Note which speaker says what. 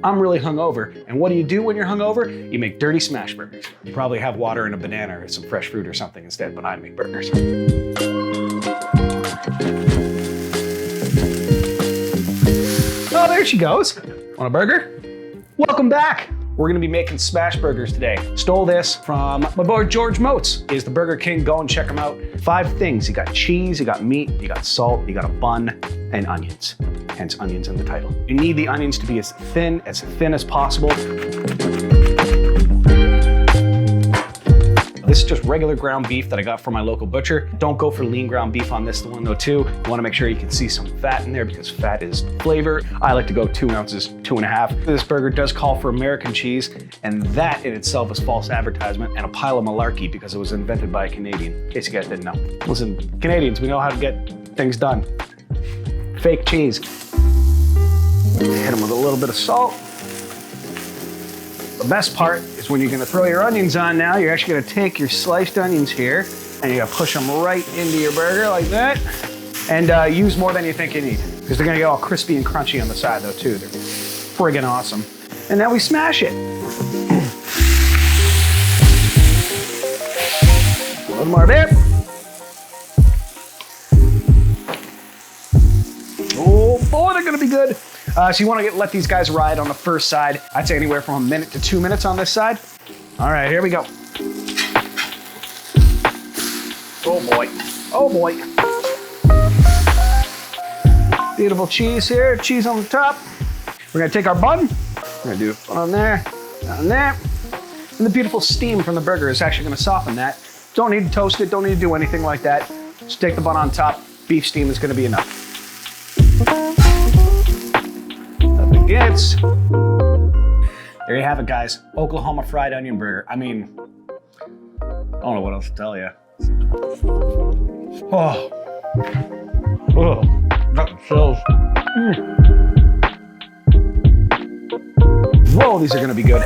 Speaker 1: I'm really hungover. And what do you do when you're hungover? You make dirty smash burgers. You probably have water and a banana or some fresh fruit or something instead, but I make burgers. Oh, there she goes. Want a burger? Welcome back. We're gonna be making smash burgers today. Stole this from my boy George Motz. He's the Burger King. Go and check him out. 5 things. You got cheese, you got meat, you got salt, you got a bun, and onions. Hence onions in the title. You need the onions to be as thin as possible. This is just regular ground beef that I got from my local butcher. Don't go for lean ground beef on this one though too. You wanna make sure you can see some fat in there because fat is flavor. I like to go 2 ounces, 2.5. This burger does call for American cheese, and that in itself is false advertisement and a pile of malarkey because it was invented by a Canadian, in case you guys didn't know. Listen, Canadians, we know how to get things done. Fake cheese. Hit them with a little bit of salt. The best part is when you're gonna throw your onions on now, you're actually gonna take your sliced onions here and you're gonna push them right into your burger like that. And use more than you think you need because they're gonna get all crispy and crunchy on the side though too. They're friggin' awesome. And now we smash it. A little more there. Oh boy, they're gonna be good. So you wanna let these guys ride on the first side. I'd say anywhere from 1 minute to 2 minutes on this side. All right, here we go. Oh boy, oh boy. Beautiful cheese here, cheese on the top. We're gonna take our bun. We're gonna do one on there, on there. And the beautiful steam from the burger is actually gonna soften that. Don't need to toast it, don't need to do anything like that. Just take the bun on top. Beef steam is gonna be enough. Gets. There you have it, guys. Oklahoma fried onion burger. I mean, I don't know what else to tell you. Oh, got the chills. Whoa, these are gonna be good.